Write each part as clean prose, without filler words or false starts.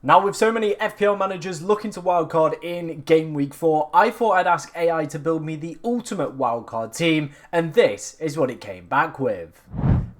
Now, with so many FPL managers looking to wildcard in Game Week 4, I thought I'd ask AI to build me the ultimate wildcard team, and this is what it came back with.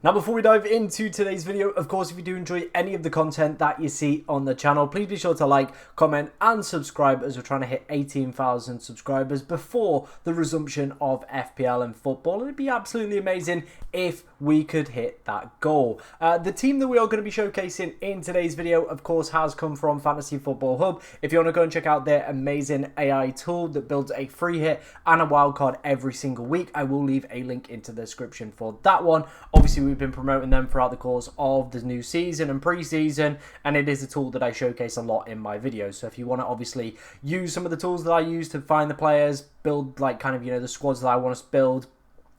Now, before we dive into today's video, of course, if you do enjoy any of the content that you see on the channel, please be sure to like, comment, and subscribe as we're trying to hit 18,000 subscribers before the resumption of FPL and football. It'd be absolutely amazing if we could hit that goal. The team that we are going to be showcasing in today's video, of course, has come from Fantasy Football Hub. If you want to go and check out their amazing AI tool that builds a free hit and a wildcard every single week, I will leave a link into the description for that one. Obviously, we've been promoting them throughout the course of the new season and pre-season, and it is a tool that I showcase a lot in my videos. So if you want to obviously use some of the tools that I use to find the players, build like kind of, you know, the squads that I want to build,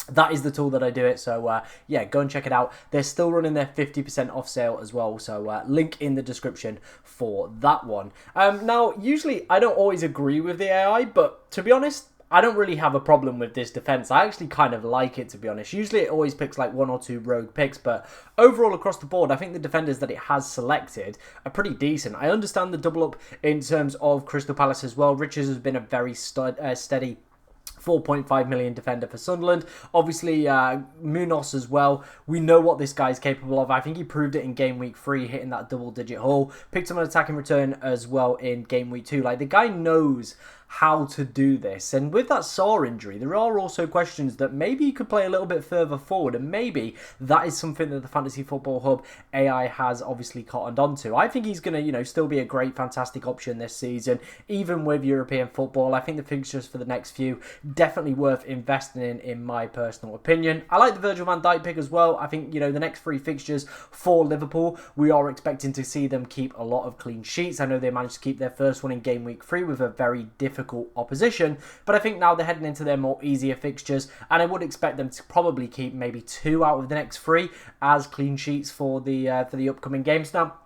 that is the tool that I do it. So yeah, go and check it out. They're still running their 50% off sale as well, so link in the description for that one. Now, usually I don't always agree with the AI, but to be honest, I don't really have a problem with this defense. I actually kind of like it, to be honest. Usually it always picks like one or two rogue picks, but overall across the board, I think the defenders that it has selected are pretty decent. I understand the double up in terms of Crystal Palace as well. Richards has been a very steady 4.5 million defender for Sunderland. Obviously, Munoz as well. We know what this guy's capable of. I think he proved it in game week 3, hitting that double-digit haul. Picked him an attacking return as well in game week 2. Like, the guy knows how to do this. And with that Saar injury, there are also questions that maybe he could play a little bit further forward, and maybe that is something that the Fantasy Football Hub AI has obviously cottoned onto. I think he's going to, you know, still be a great, fantastic option this season, even with European football. I think the fixtures for the next few definitely worth investing in my personal opinion. I like the Virgil van Dijk pick as well. I think, you know, the next 3 fixtures for Liverpool, we are expecting to see them keep a lot of clean sheets. I know they managed to keep their first one in game week 3 with a very difficult opposition, but I think now they're heading into their more easier fixtures, and I would expect them to probably keep maybe 2 out of the next 3 as clean sheets for the upcoming games. Now,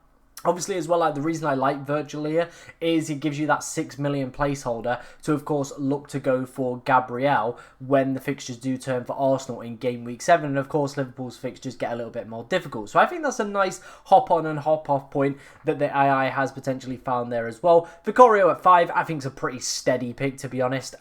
obviously, as well, like the reason I like Virgil here is it gives you that 6 million placeholder to, of course, look to go for Gabriel when the fixtures do turn for Arsenal in game week 7. And, of course, Liverpool's fixtures get a little bit more difficult. So I think that's a nice hop-on and hop-off point that the AI has potentially found there as well. Vicario at 5, I think is a pretty steady pick, to be honest.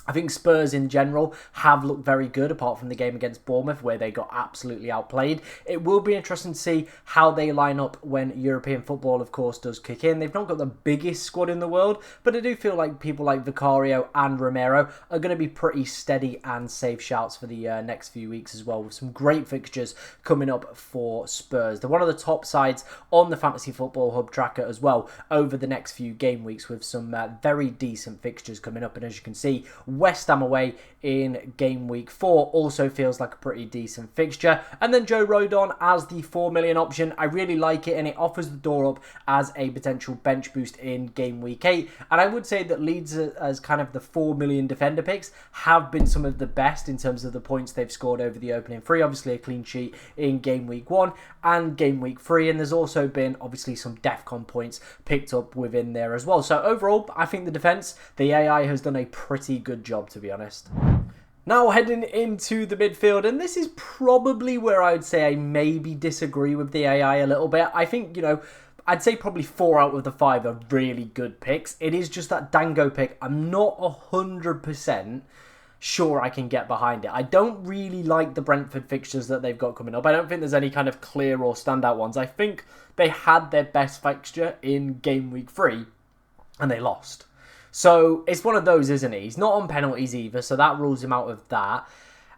I think Spurs in general have looked very good, apart from the game against Bournemouth where they got absolutely outplayed. It will be interesting to see how they line up when European football, of course, does kick in. They've not got the biggest squad in the world, but I do feel like people like Vicario and Romero are going to be pretty steady and safe shouts for the next few weeks as well, with some great fixtures coming up for Spurs. They're one of the top sides on the Fantasy Football Hub tracker as well over the next few game weeks, with some very decent fixtures coming up. And as you can see, West Ham away in game week 4 also feels like a pretty decent fixture. And then Joe Rodon as the 4 million option. I really like it, and it offers the door up as a potential bench boost in game week 8. And I would say that Leeds as kind of the 4 million defender picks have been some of the best in terms of the points they've scored over the opening 3. Obviously a clean sheet in game week 1 and game week 3. And there's also been obviously some DEFCON points picked up within there as well. So overall, I think the defense, the AI has done a pretty good job, to be honest. Now heading into the midfield, and this is probably where I would say I maybe disagree with the AI a little bit. I think, you know, I'd say probably 4 out of the 5 are really good picks. It is just that Dango pick, I'm not 100% sure I can get behind it. I don't really like the Brentford fixtures that they've got coming up. I don't think there's any kind of clear or standout ones. I think they had their best fixture in game week 3 and they lost. So it's one of those, isn't he? He's not on penalties either, so that rules him out of that.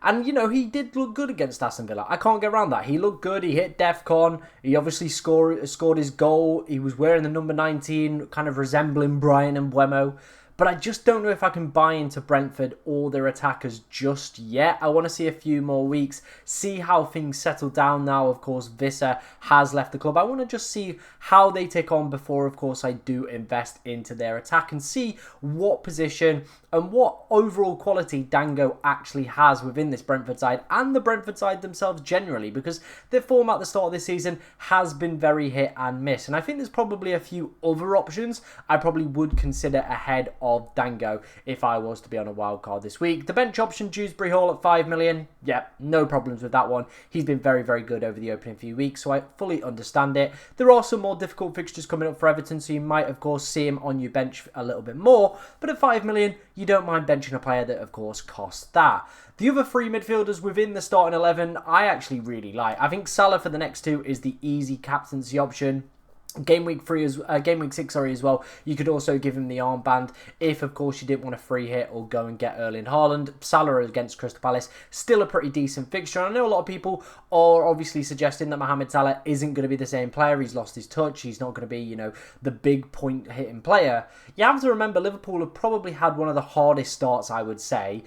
And, you know, he did look good against Aston Villa. I can't get around that. He looked good. He hit DEFCON. He obviously scored his goal. He was wearing the number 19, kind of resembling Brian and Mbeumo. But I just don't know if I can buy into Brentford or their attackers just yet. I want to see a few more weeks, see how things settle down now. Of course, Visser has left the club. I want to just see how they take on before, of course, I do invest into their attack and see what position and what overall quality Dango actually has within this Brentford side and the Brentford side themselves generally, because their form at the start of this season has been very hit and miss. And I think there's probably a few other options I probably would consider ahead of of Dango if I was to be on a wild card this week. The bench option, Dewsbury Hall at 5 million. Yep, no problems with that one. He's been very, very good over the opening few weeks, so I fully understand it. There are some more difficult fixtures coming up for Everton, so you might, of course, see him on your bench a little bit more. But at 5 million, you don't mind benching a player that, of course, costs that. The other three midfielders within the starting 11, I actually really like. I think Salah for the next two is the easy captaincy option. Game week 6, as well. You could also give him the armband if, of course, you didn't want a free hit or go and get Erling Haaland. Salah against Crystal Palace, still a pretty decent fixture. I know a lot of people are obviously suggesting that Mohamed Salah isn't going to be the same player. He's lost his touch. He's not going to be, the big point hitting player. You have to remember Liverpool have probably had one of the hardest starts, I would say,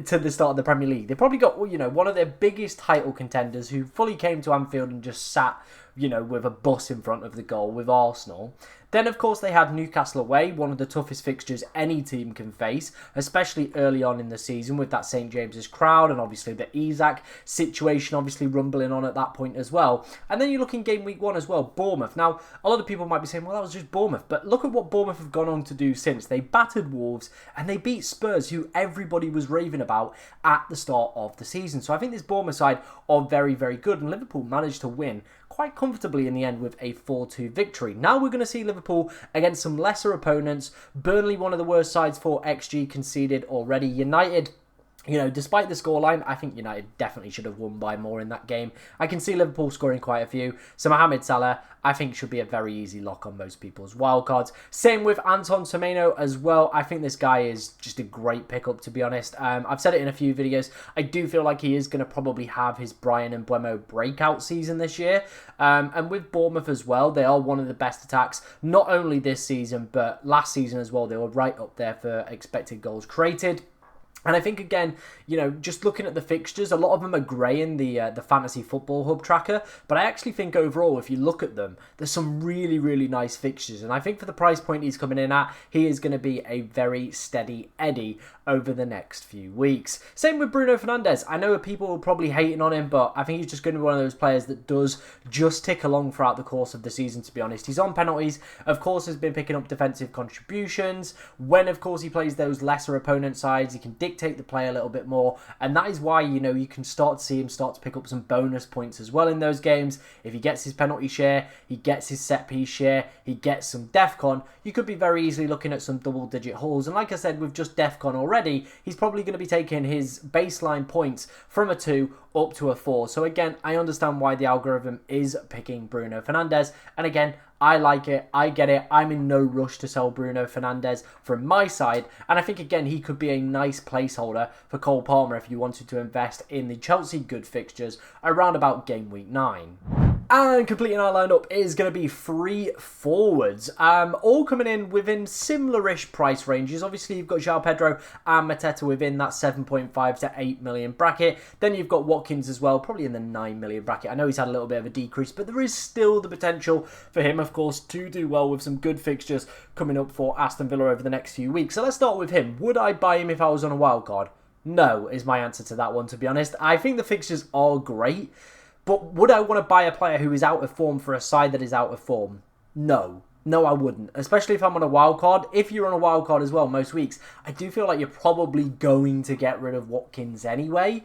to the start of the Premier League. They probably got, one of their biggest title contenders who fully came to Anfield and just sat, with a bus in front of the goal with Arsenal. Then, of course, they had Newcastle away, one of the toughest fixtures any team can face, especially early on in the season with that St. James's crowd and obviously the Isak situation obviously rumbling on at that point as well. And then you look in game week 1 as well, Bournemouth. Now, a lot of people might be saying, well, that was just Bournemouth. But look at what Bournemouth have gone on to do since. They battered Wolves and they beat Spurs, who everybody was raving about at the start of the season. So I think this Bournemouth side are very, very good. And Liverpool managed to win quite comfortably in the end with a 4-2 victory. Now we're going to see Liverpool against some lesser opponents. Burnley, one of the worst sides for XG conceded already. United, despite the scoreline, I think United definitely should have won by more in that game. I can see Liverpool scoring quite a few. So Mohamed Salah, I think, should be a very easy lock on most people's wildcards. Same with Anton Semenyo as well. I think this guy is just a great pickup, to be honest. I've said it in a few videos. I do feel like he is going to probably have his Brian and Mbeumo breakout season this year. And with Bournemouth as well, they are one of the best attacks, not only this season, but last season as well. They were right up there for expected goals created. And I think, again, just looking at the fixtures, a lot of them are grey in the Fantasy Football Hub tracker. But I actually think overall, if you look at them, there's some really, really nice fixtures. And I think for the price point he's coming in at, he is going to be a very steady Eddie over the next few weeks. Same with Bruno Fernandes. I know people are probably hating on him, but I think he's just going to be one of those players that does just tick along throughout the course of the season, to be honest. He's on penalties, of course, has been picking up defensive contributions. When, of course, he plays those lesser opponent sides, he can dictate the play a little bit more, and that is why, you can start to see him start to pick up some bonus points as well in those games. If he gets his penalty share, he gets his set piece share, he gets some DEFCON, you could be very easily looking at some double-digit hauls. And like I said, with just DEFCON already, he's probably going to be taking his baseline points from a 2 up to a 4. So again, I understand why the algorithm is picking Bruno Fernandes. And again, I like it. I get it. I'm in no rush to sell Bruno Fernandes from my side. And I think, again, he could be a nice placeholder for Cole Palmer if you wanted to invest in the Chelsea good fixtures around about game week 9. And completing our lineup is going to be 3 forwards, all coming in within similar-ish price ranges. Obviously, you've got João Pedro and Mateta within that 7.5 to 8 million bracket. Then you've got Watkins as well, probably in the 9 million bracket. I know he's had a little bit of a decrease, but there is still the potential for him, of course, to do well with some good fixtures coming up for Aston Villa over the next few weeks. So let's start with him. Would I buy him if I was on a wild card? No, is my answer to that one, to be honest. I think the fixtures are great. But would I want to buy a player who is out of form for a side that is out of form? No. No, I wouldn't. Especially if I'm on a wild card. If you're on a wild card as well most weeks, I do feel like you're probably going to get rid of Watkins anyway.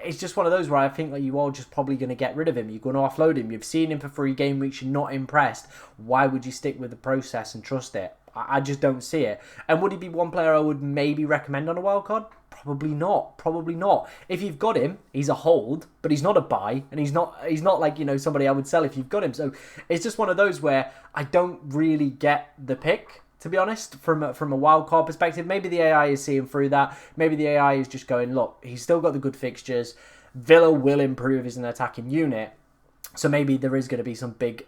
It's just one of those where I think that you are just probably going to get rid of him. You're going to offload him. You've seen him for 3 game weeks. You're not impressed. Why would you stick with the process and trust it? I just don't see it. And would he be one player I would maybe recommend on a wild card? Probably not. Probably not. If you've got him, he's a hold, but he's not a buy, and he's not like, somebody I would sell if you've got him. So it's just one of those where I don't really get the pick, to be honest, from a wild card perspective. Maybe the AI is seeing through that. Maybe the AI is just going, look, he's still got the good fixtures. Villa will improve as an attacking unit. So maybe there is going to be some big,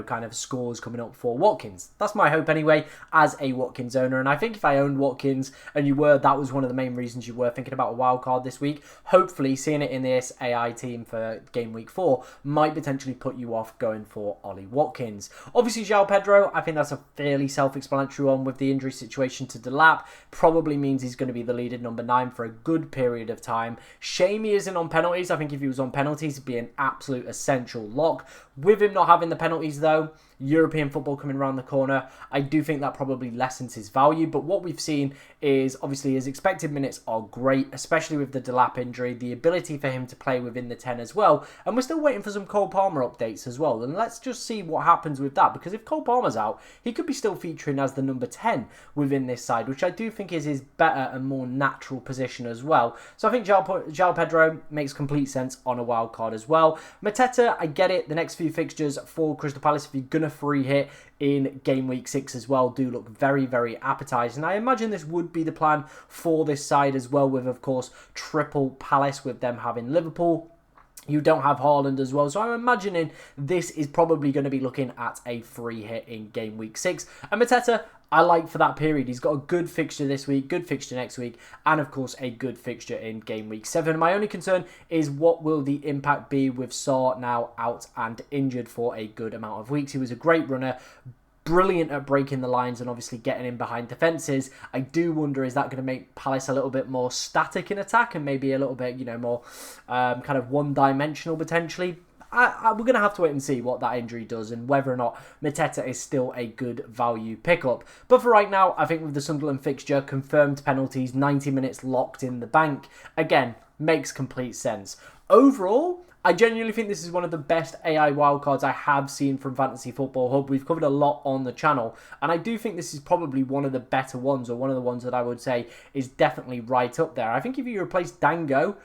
kind of scores coming up for Watkins. That's my hope anyway, as a Watkins owner. And I think if I owned Watkins and that was one of the main reasons you were thinking about a wild card this week, hopefully seeing it in this AI team for game week 4 might potentially put you off going for Ollie Watkins. Obviously, João Pedro, I think that's a fairly self-explanatory one with the injury situation to Delap. Probably means he's going to be the lead at number 9 for a good period of time. Shame he isn't on penalties. I think if he was on penalties, it'd be an absolute essential lock. With him not having the penalties, though, European football coming around the corner, I do think that probably lessens his value. But what we've seen is obviously his expected minutes are great, especially with the Delap injury, the ability for him to play within the 10 as well. And we're still waiting for some Cole Palmer updates as well. And let's just see what happens with that, because if Cole Palmer's out, he could be still featuring as the number 10 within this side, which I do think is his better and more natural position as well. So I think João Pedro makes complete sense on a wild card as well. Mateta, I get it. The next few fixtures for Crystal Palace, if you're going to free hit in game week 6 as well, do look very, very appetising. I imagine this would be the plan for this side as well, with, of course, triple Palace, with them having Liverpool. You don't have Haaland as well. So I'm imagining this is probably going to be looking at a free hit in game week 6. And Mateta, I like for that period. He's got a good fixture this week, good fixture next week, and of course a good fixture in game week 7. My only concern is what will the impact be with Saar now out and injured for a good amount of weeks. He was a great runner, brilliant at breaking the lines and obviously getting in behind defences. I do wonder, is that going to make Palace a little bit more static in attack and maybe a little bit, you know, more kind of one-dimensional potentially? We're going to have to wait and see what that injury does and whether or not Mateta is still a good value pickup. But for right now, I think with the Sunderland fixture, confirmed penalties, 90 minutes locked in the bank, again, makes complete sense. Overall, I genuinely think this is one of the best AI wildcards I have seen from Fantasy Football Hub. We've covered a lot on the channel, and I do think this is probably one of the better ones, or one of the ones that I would say is definitely right up there. I think if you replace Dango,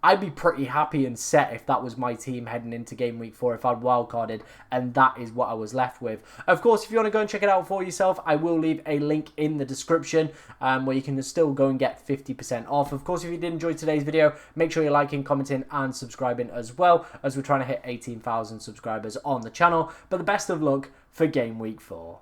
I'd be pretty happy and set if that was my team heading into game week 4 if I'd wildcarded, and that is what I was left with. Of course, if you want to go and check it out for yourself, I will leave a link in the description where you can still go and get 50% off. Of course, if you did enjoy today's video, make sure you're liking, commenting, and subscribing as well, as we're trying to hit 18,000 subscribers on the channel. But the best of luck for game week 4.